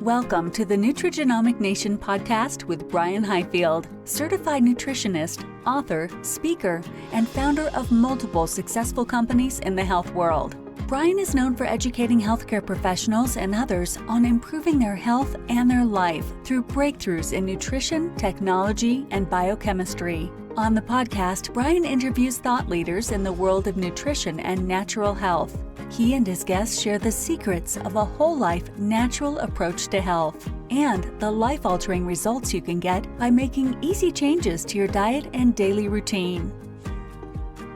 Welcome to the Nutrigenomic Nation podcast with Brian Highfield, certified nutritionist, author, speaker, and founder of multiple successful companies in the health world. Brian is known for educating healthcare professionals and others on improving their health and their life through breakthroughs in nutrition, technology, and biochemistry. On the podcast, Brian interviews thought leaders in the world of nutrition and natural health. He and his guests share the secrets of a whole life natural approach to health and the life-altering results you can get by making easy changes to your diet and daily routine.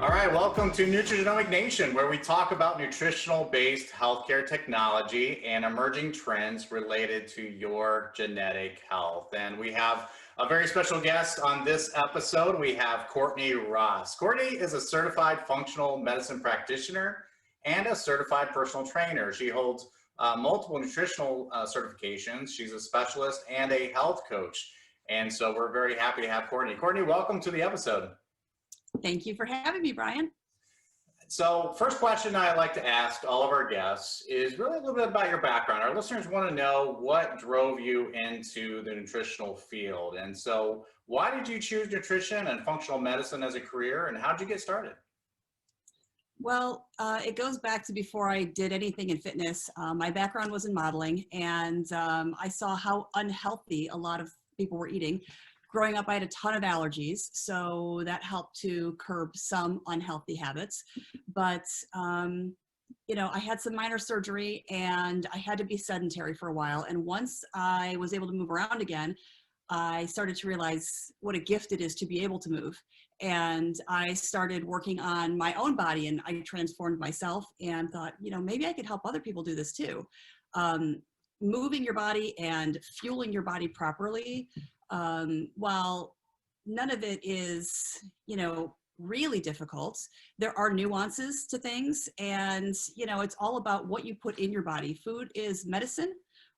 All right, welcome to Nutrigenomic Nation, where we talk about nutritional-based healthcare technology and emerging trends related to your genetic health. And we have a very special guest on this episode. We have Courtney Ross. Courtney is a certified functional medicine practitioner and a certified personal trainer. She holds multiple nutritional certifications. She's a specialist and a health coach. And so we're very happy to have Courtney. Courtney, welcome to the episode. Thank you for having me, Brian. So first question I like to ask all of our guests is really a little bit about your background. Our listeners want to know what drove you into the nutritional field. And so why did you choose nutrition and functional medicine as a career, and how did you get started? Well, it goes back to before I did anything in fitness. My background was in modeling, and I saw how unhealthy a lot of people were eating. Growing up, I had a ton of allergies, so that helped to curb some unhealthy habits. But, I had some minor surgery, and I had to be sedentary for a while. And once I was able to move around again, I started to realize what a gift it is to be able to move. And I started working on my own body, and I transformed myself and thought, maybe I could help other people do this too. Moving your body and fueling your body properly, while none of it is, really difficult, there are nuances to things. And, it's all about what you put in your body. Food is medicine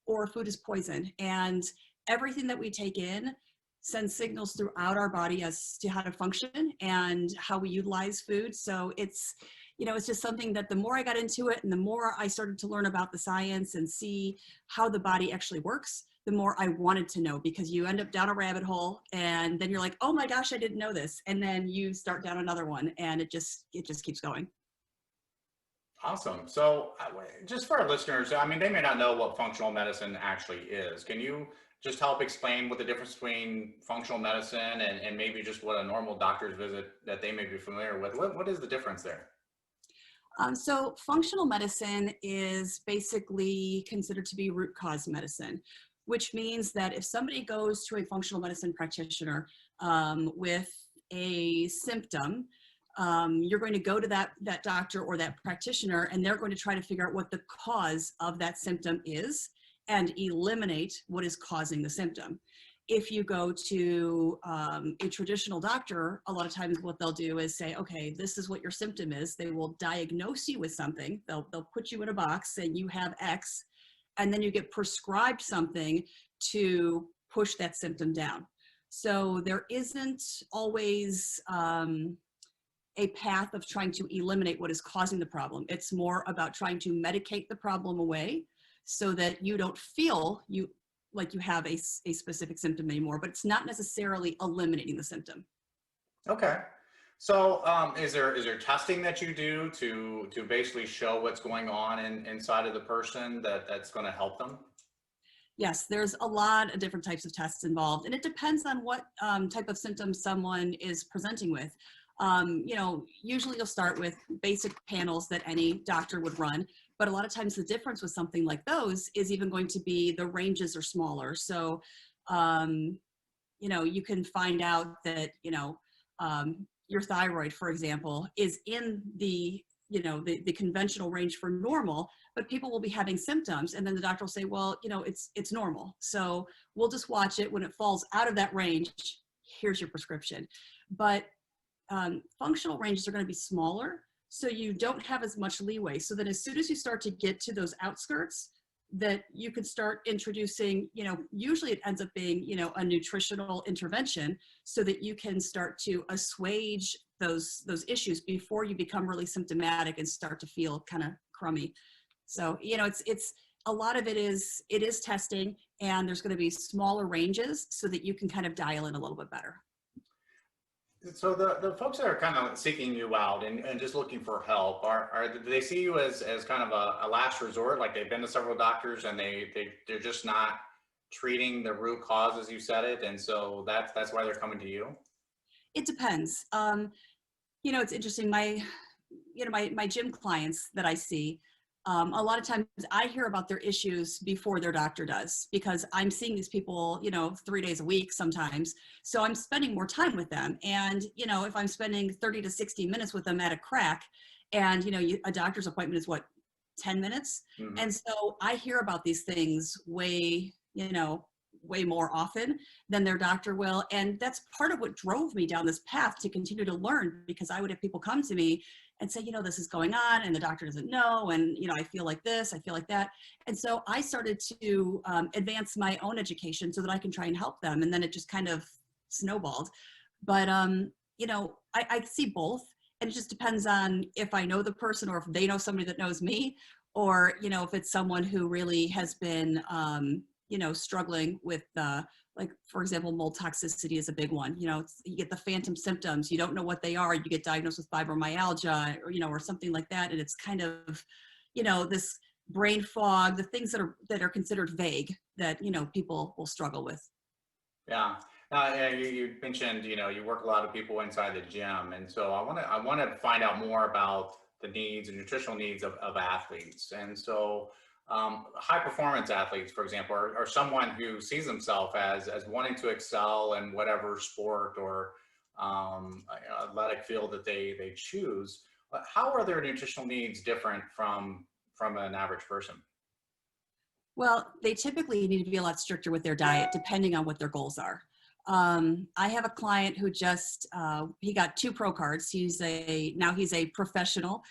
or food is poison. And everything that we take in sends signals throughout our body as to how to function and how we utilize food. So it's just something that the more I got into it and the more I started to learn about the science and see how the body actually works, the more I wanted to know, because you end up down a rabbit hole and then you're like, oh my gosh, I didn't know this. And then you start down another one and it just keeps going. Awesome. So just for our listeners, they may not know what functional medicine actually is. Can you just help explain what the difference between functional medicine and maybe just what a normal doctor's visit that they may be familiar with? What is the difference there? So functional medicine is basically considered to be root cause medicine, which means that if somebody goes to a functional medicine practitioner with a symptom, you're going to go to that doctor or that practitioner, and they're going to try to figure out what the cause of that symptom is and eliminate what is causing the symptom. If you go to a traditional doctor, a lot of times what they'll do is say, okay, this is what your symptom is. They will diagnose you with something. They'll put you in a box and you have X, and then you get prescribed something to push that symptom down. So there isn't always a path of trying to eliminate what is causing the problem. It's more about trying to medicate the problem away so that you don't feel like you have a specific symptom anymore, but it's not necessarily eliminating the symptom. Okay. So is there testing that you do to basically show what's going on inside of the person that's going to help them? Yes, there's a lot of different types of tests involved, and it depends on what type of symptoms someone is presenting with. Usually you'll start with basic panels that any doctor would run, but a lot of times the difference with something like those is even going to be the ranges are smaller. So, you can find out that, your thyroid, for example, is in the conventional range for normal, but people will be having symptoms. And then the doctor will say, well, it's normal. So we'll just watch it. When it falls out of that range, here's your prescription. But functional ranges are going to be smaller, so you don't have as much leeway. So that as soon as you start to get to those outskirts, that you could start introducing, usually it ends up being, a nutritional intervention so that you can start to assuage those issues before you become really symptomatic and start to feel kind of crummy. So, it's a lot of it is testing, and there's going to be smaller ranges so that you can kind of dial in a little bit better. So the folks that are kind of seeking you out and just looking for help, do they see you as kind of a last resort? Like they've been to several doctors and they're just not treating the root cause as you said it, and so that's why they're coming to you? It depends. It's interesting. My gym clients that I see, a lot of times I hear about their issues before their doctor does, because I'm seeing these people, 3 days a week sometimes. So I'm spending more time with them. And, if I'm spending 30 to 60 minutes with them at a crack, and, a doctor's appointment is what, 10 minutes? Mm-hmm. And so I hear about these things way more often than their doctor will. And that's part of what drove me down this path to continue to learn, because I would have people come to me and say, this is going on and the doctor doesn't know. And, I feel like this, I feel like that. And so I started to advance my own education so that I can try and help them. And then it just kind of snowballed. But, I see both. And it just depends on if I know the person or if they know somebody that knows me, or, if it's someone who really has been, struggling with, like, for example, mold toxicity is a big one. You get the phantom symptoms, you don't know what they are, you get diagnosed with fibromyalgia, or something like that. And it's kind of, this brain fog, the things that are considered vague that, people will struggle with. Yeah. You mentioned, you work a lot of people inside the gym. And so I want to find out more about the needs and nutritional needs of athletes. And so high performance athletes, for example, or someone who sees themselves as wanting to excel in whatever sport or athletic field that they choose. How are their nutritional needs different from an average person? Well, they typically need to be a lot stricter with their diet, depending on what their goals are. I have a client who just, he got 2 pro cards. Now he's a professional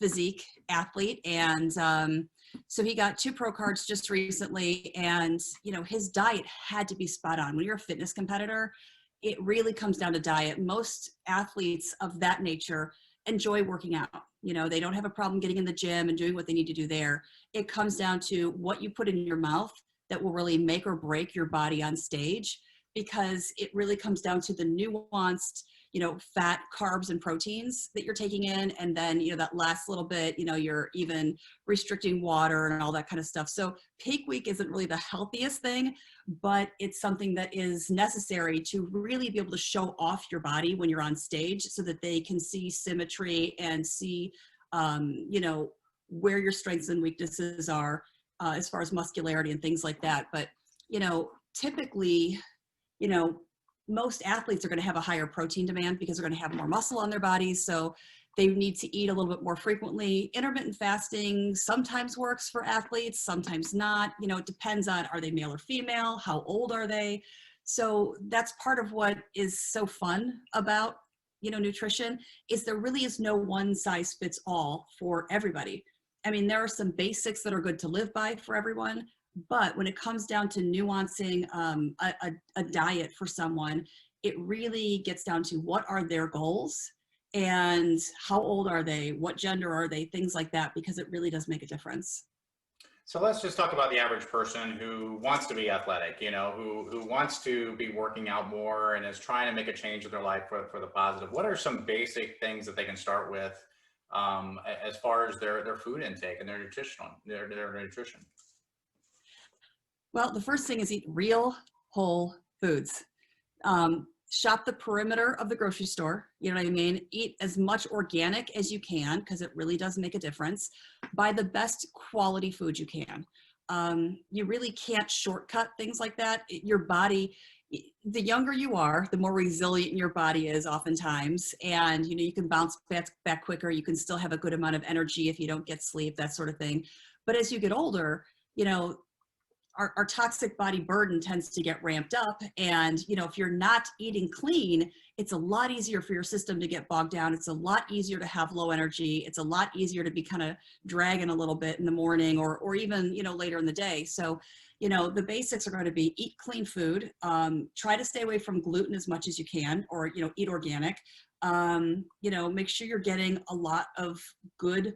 physique athlete. And so he got 2 pro cards just recently, and, his diet had to be spot on. When you're a fitness competitor, it really comes down to diet. Most athletes of that nature enjoy working out. They don't have a problem getting in the gym and doing what they need to do there. It comes down to what you put in your mouth that will really make or break your body on stage, because it really comes down to the nuanced, fat, carbs, and proteins that you're taking in. And then, that last little bit, you're even restricting water and all that kind of stuff. So peak week isn't really the healthiest thing, but it's something that is necessary to really be able to show off your body when you're on stage, so that they can see symmetry and see, where your strengths and weaknesses are, as far as muscularity and things like that. But, typically, most athletes are going to have a higher protein demand because they're going to have more muscle on their bodies. So they need to eat a little bit more frequently. Intermittent fasting sometimes works for athletes, sometimes not. It depends on, are they male or female? How old are they? So that's part of what is so fun about, nutrition, is there really is no one size fits all for everybody. I mean, there are some basics that are good to live by for everyone, but when it comes down to nuancing a diet for someone, it really gets down to what are their goals and how old are they, what gender are they, things like that, because it really does make a difference. So let's just talk about the average person who wants to be athletic, who wants to be working out more and is trying to make a change in their life for the positive. What are some basic things that they can start with as far as their food intake and their nutrition? Well, the first thing is eat real whole foods. Shop the perimeter of the grocery store. You know what I mean? Eat as much organic as you can, because it really does make a difference. Buy the best quality food you can. You really can't shortcut things like that. Your body, the younger you are, the more resilient your body is oftentimes. And, you can bounce back quicker. You can still have a good amount of energy if you don't get sleep, that sort of thing. But as you get older, our toxic body burden tends to get ramped up. And, if you're not eating clean, it's a lot easier for your system to get bogged down. It's a lot easier to have low energy. It's a lot easier to be kind of dragging a little bit in the morning or even, later in the day. So, the basics are going to be eat clean food, try to stay away from gluten as much as you can, or, eat organic, make sure you're getting a lot of good,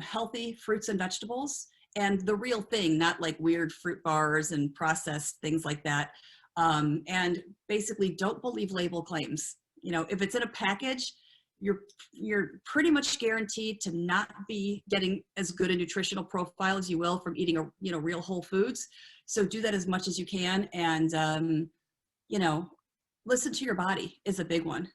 healthy fruits and vegetables. and the real thing, not like weird fruit bars and processed things like that. And basically don't believe label claims. You know, if it's in a package, you're pretty much guaranteed to not be getting as good a nutritional profile as you will from eating real whole foods. So do that as much as you can, and listen to your body is a big one,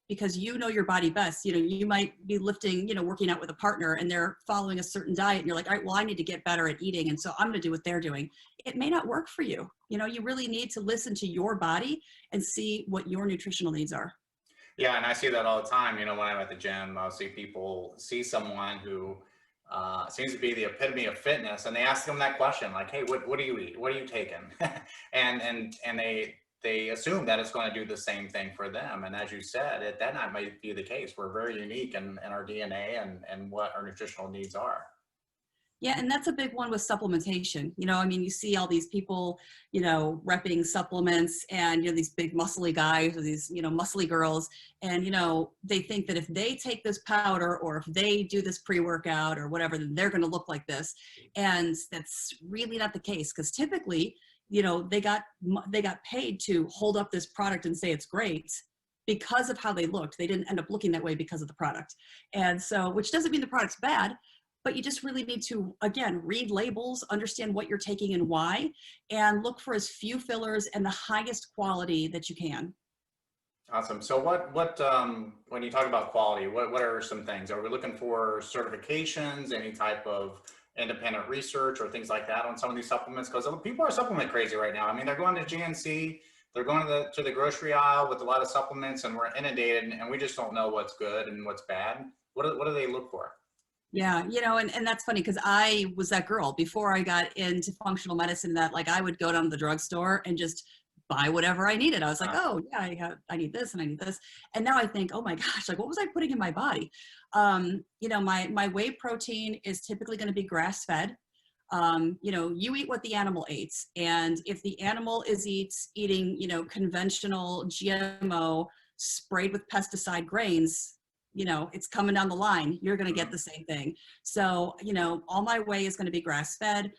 because you know your body best. You know, you might be lifting, working out with a partner and they're following a certain diet and you're like, all right, well, I need to get better at eating, and so I'm going to do what they're doing. It may not work for you. You really need to listen to your body and see what your nutritional needs are. Yeah, and I see that all the time. When I'm at the gym, I'll see someone who seems to be the epitome of fitness, and they ask them that question, like, "Hey, what do you eat? What are you taking?" and they assume that it's going to do the same thing for them. And as you said, that not might be the case. We're very unique in our DNA and what our nutritional needs are. Yeah, and that's a big one with supplementation. You see all these people, repping supplements, and, these big muscly guys or these, muscly girls. And, they think that if they take this powder or if they do this pre-workout or whatever, then they're going to look like this. And that's really not the case, because typically, they got paid to hold up this product and say it's great because of how they looked. They didn't end up looking that way because of the product. And so, which doesn't mean the product's bad, but you just really need to, again, read labels, understand what you're taking and why, and look for as few fillers and the highest quality that you can. Awesome. So when you talk about quality, what are some things? Are we looking for certifications, any type of independent research or things like that on some of these supplements? Because people are supplement crazy right now. I mean, they're going to GNC, they're going to the grocery aisle with a lot of supplements, and we're inundated, and we just don't know what's good and what's bad. What do they look for? Yeah, and that's funny, because I was that girl before I got into functional medicine, that like I would go down to the drugstore and just buy whatever I needed. I was like, oh yeah, I need this and I need this. And now I think, oh my gosh, like what was I putting in my body? My whey protein is typically going to be grass fed. You eat what the animal ate. And if the animal is eating, conventional GMO sprayed with pesticide grains, it's coming down the line, you're going to get the same thing. So, all my whey is going to be grass fed.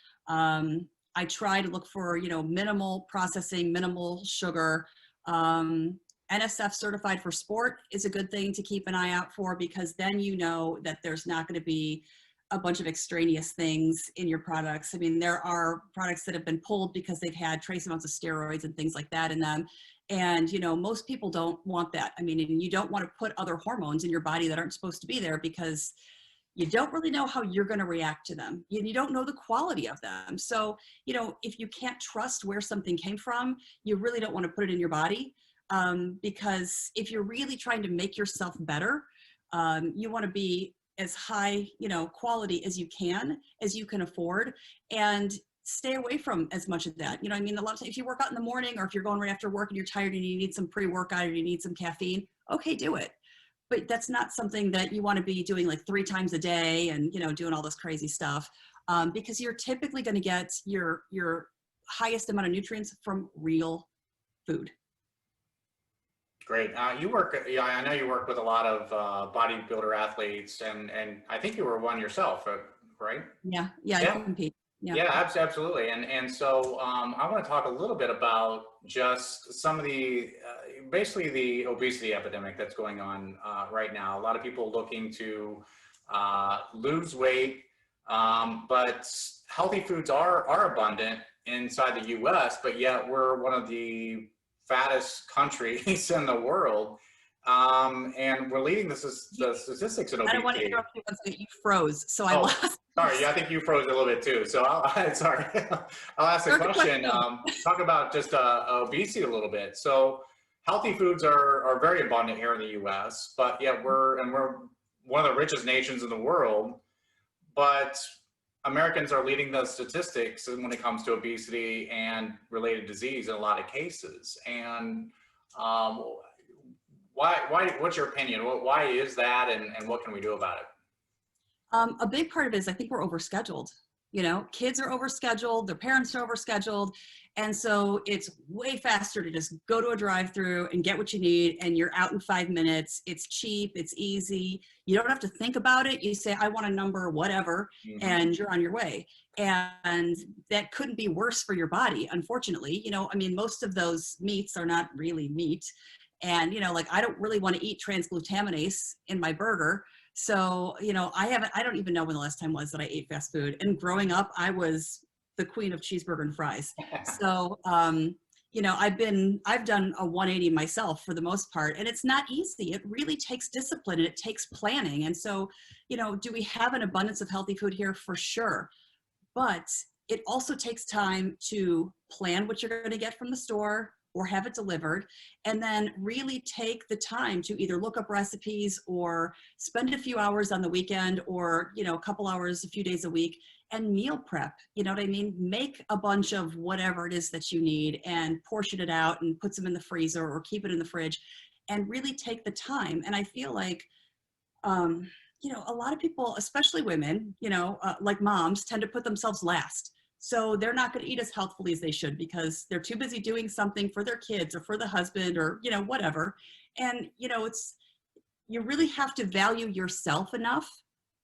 I try to look for, minimal processing, minimal sugar. NSF certified for sport is a good thing to keep an eye out for, because then that there's not going to be a bunch of extraneous things in your products. I mean, there are products that have been pulled because they've had trace amounts of steroids and things like that in them. And, most people don't want that. I mean, and you don't want to put other hormones in your body that aren't supposed to be there, because you don't really know how you're going to react to them. You don't know the quality of them. So, if you can't trust where something came from, you really don't want to put it in your body. Because if you're really trying to make yourself better, you want to be as high, quality as you can afford, and stay away from as much of that. A lot of times if you work out in the morning, or if you're going right after work and you're tired and you need some pre-workout or you need some caffeine, okay, do it. But that's not something that you want to be doing like 3 times a day and, doing all this crazy stuff, because you're typically going to get your highest amount of nutrients from real food. Great. I know you work with a lot of bodybuilder athletes, and I think you were one yourself, right? Yeah. I compete. Yeah, absolutely. And so I want to talk a little bit about just some of the, basically the obesity epidemic that's going on right now. A lot of people looking to lose weight, but healthy foods are abundant inside the US, but yet we're one of the fattest countries in the world. And we're leading the statistics in obesity. I don't want to interrupt you, but you froze, so I lost. Sorry, I think you froze a little bit too. So sorry, I'll ask the question. Talk about just obesity a little bit. So healthy foods are very abundant here in the U.S., but yet we're one of the richest nations in the world. But Americans are leading the statistics when it comes to obesity and related disease in a lot of cases. And why? What's your opinion? Why is that, and what can we do about it? A big part of it is I think we're overscheduled. You know, kids are overscheduled, their parents are overscheduled. And so it's way faster to just go to a drive-through and get what you need, and you're out in 5 minutes. It's cheap, it's easy. You don't have to think about it. You say, I want a number, whatever, and you're on your way. And that couldn't be worse for your body, unfortunately. You know, I mean, most of those meats are not really meat. And, you know, like I don't really want to eat transglutaminase in my burger. So, you know, I don't even know when the last time was that I ate fast food. And growing up, I was the queen of cheeseburger and fries. So, you know, I've done a 180 myself for the most part, and it's not easy. It really takes discipline and it takes planning. And so, you know, do we have an abundance of healthy food here? For sure. But it also takes time to plan what you're going to get from the store or have it delivered, and then really take the time to either look up recipes or spend a few hours on the weekend, or, you know, a couple hours, a few days a week, and meal prep. You know what I mean? Make a bunch of whatever it is that you need and portion it out and put some in the freezer or keep it in the fridge, and really take the time. And I feel like, you know, a lot of people, especially women, you know, like moms, tend to put themselves last. So they're not going to eat as healthfully as they should because they're too busy doing something for their kids or for the husband or, you know, whatever. And, you know, you really have to value yourself enough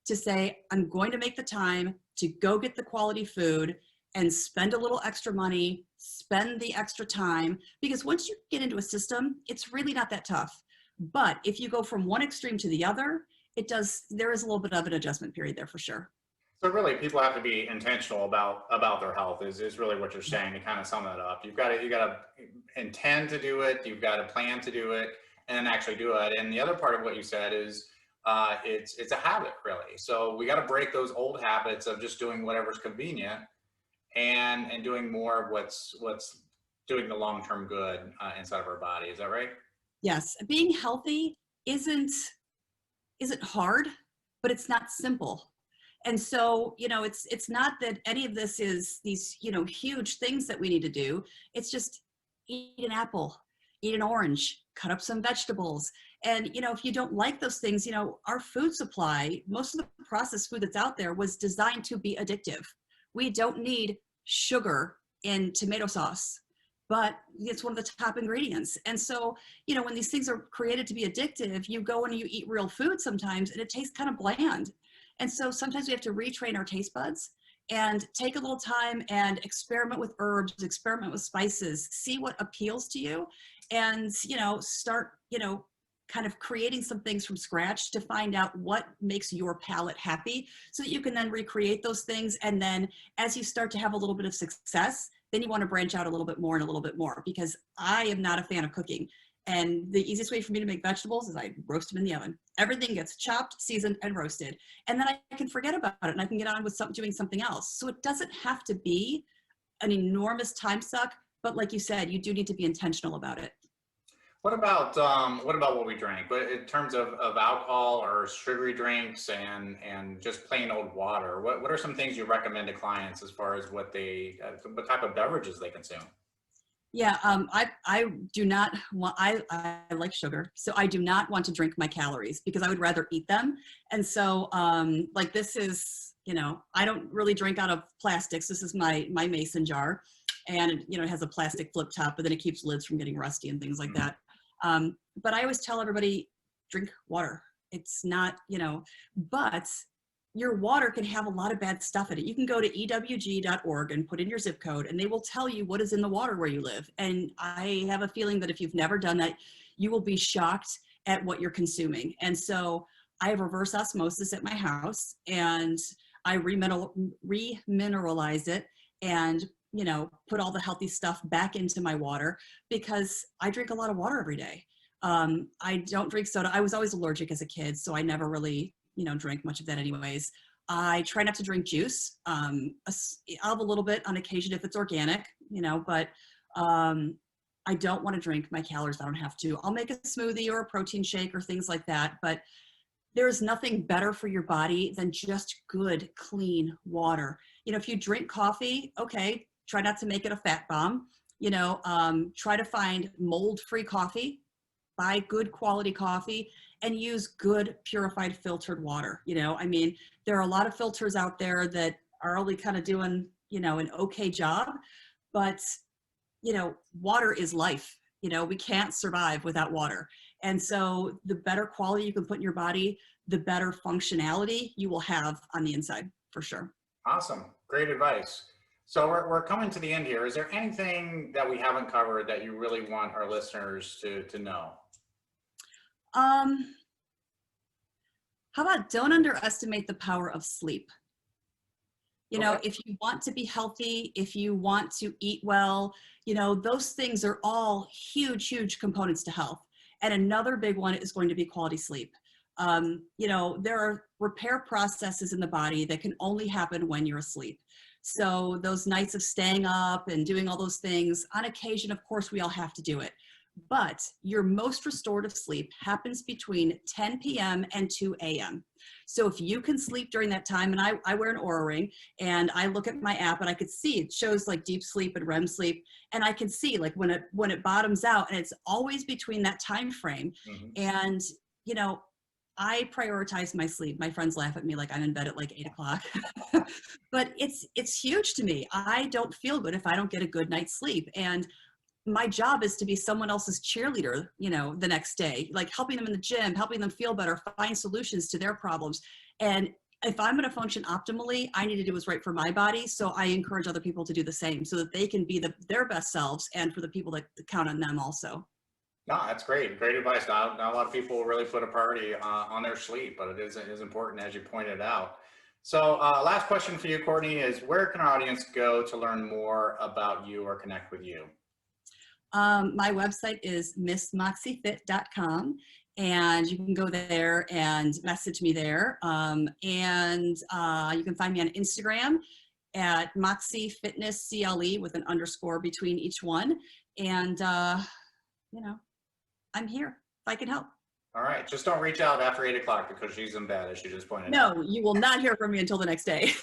to say, I'm going to make the time to go get the quality food and spend a little extra money, spend the extra time, because once you get into a system, it's really not that tough. But if you go from one extreme to the other, there is a little bit of an adjustment period there for sure. So really, people have to be intentional about their health. Is really what you're saying, to kind of sum that up. You got to intend to do it. You've got to plan to do it, and then actually do it. And the other part of what you said is it's a habit, really. So we got to break those old habits of just doing whatever's convenient, and doing more of what's doing the long-term good inside of our body. Is that right? Yes, being healthy isn't hard, but it's not simple. And so, you know, it's not that any of this is these, you know, huge things that we need to do. It's just eat an apple, eat an orange, cut up some vegetables. And, you know, if you don't like those things, you know, our food supply, most of the processed food that's out there was designed to be addictive. We don't need sugar in tomato sauce, but it's one of the top ingredients. And so, you know, when these things are created to be addictive, you go and you eat real food sometimes and it tastes kind of bland. And so sometimes we have to retrain our taste buds and take a little time and experiment with herbs, experiment with spices, see what appeals to you, and, you know, start, you know, kind of creating some things from scratch to find out what makes your palate happy so that you can then recreate those things. And then as you start to have a little bit of success, then you want to branch out a little bit more and a little bit more, because I am not a fan of cooking. And the easiest way for me to make vegetables is I roast them in the oven. Everything gets chopped, seasoned, and roasted. And then I can forget about it and I can get on with doing something else. So it doesn't have to be an enormous time suck, but like you said, you do need to be intentional about it. What about what we drink? But in terms of alcohol or sugary drinks and just plain old water, what are some things you recommend to clients as far as what type of beverages they consume? Yeah, I do not want, I like sugar, so I do not want to drink my calories because I would rather eat them. And so like this is, you know, I don't really drink out of plastics. This is my mason jar, and, you know, it has a plastic flip top, but then it keeps lids from getting rusty and things like that. But I always tell everybody, drink water. It's not, you know, but your water can have a lot of bad stuff in it. You can go to ewg.org and put in your zip code and they will tell you what is in the water where you live. And I have a feeling that if you've never done that, you will be shocked at what you're consuming. And so I have reverse osmosis at my house, and I remineralize it and, you know, put all the healthy stuff back into my water because I drink a lot of water every day. I don't drink soda. I was always allergic as a kid, so I never really, you know, drink much of that anyways. I try not to drink juice. I'll have a little bit on occasion if it's organic, you know, but I don't want to drink my calories. I don't have to. I'll make a smoothie or a protein shake or things like that, but there's nothing better for your body than just good, clean water. You know, if you drink coffee, okay, try not to make it a fat bomb. You know, try to find mold-free coffee, buy good quality coffee, and use good purified filtered water. You know, I mean, there are a lot of filters out there that are only kind of doing, an okay job. But, water is life. We can't survive without water. And so the better quality you can put in your body, the better functionality you will have on the inside, for sure. Awesome. Great advice. So we're coming to the end here. Is there anything that we haven't covered that you really want our listeners to know? How about don't underestimate the power of sleep? Okay. If you want to be healthy, if you want to eat well, those things are all huge, huge components to health. And another big one is going to be quality sleep. There are repair processes in the body that can only happen when you're asleep. So those nights of staying up and doing all those things, on occasion, of course, we all have to do it. But your most restorative sleep happens between 10 p.m. and 2 a.m. So if you can sleep during that time, and I wear an Oura ring, and I look at my app and I could see it shows like deep sleep and REM sleep, and I can see like when it bottoms out, and it's always between that time frame. Mm-hmm. And I prioritize my sleep. My friends laugh at me like I'm in bed at like 8 o'clock, but it's huge to me. I don't feel good if I don't get a good night's sleep. And my job is to be someone else's cheerleader, the next day, like helping them in the gym, helping them feel better, find solutions to their problems. And if I'm going to function optimally, I need to do what's right for my body. So I encourage other people to do the same so that they can be their best selves, and for the people that count on them also. No, that's great. Great advice. Not a lot of people really put a priority on their sleep, but it is important, as you pointed out. So last question for you, Courtney, is where can our audience go to learn more about you or connect with you? My website is missmoxyfit.com, and you can go there and message me there. And you can find me on Instagram at Moxy Fitness CLE with an underscore between each one. And, I'm here if I can help. All right. Just don't reach out after 8 o'clock because she's in bed, as she just pointed out. No, you will not hear from me until the next day.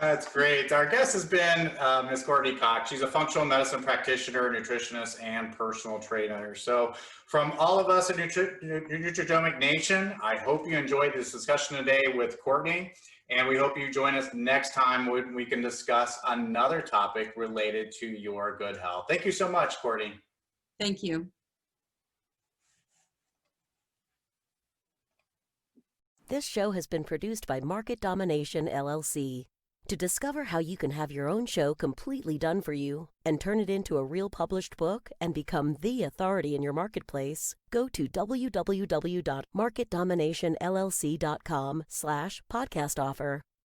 That's great. Our guest has been Ms. Courtney Cox. She's a functional medicine practitioner, nutritionist, and personal trainer. So from all of us at Nutrigenomic Nation, I hope you enjoyed this discussion today with Courtney, and we hope you join us next time when we can discuss another topic related to your good health. Thank you so much, Courtney. Thank you. This show has been produced by Market Domination, LLC. To discover how you can have your own show completely done for you and turn it into a real published book and become the authority in your marketplace, go to www.marketdominationllc.com/podcast offer.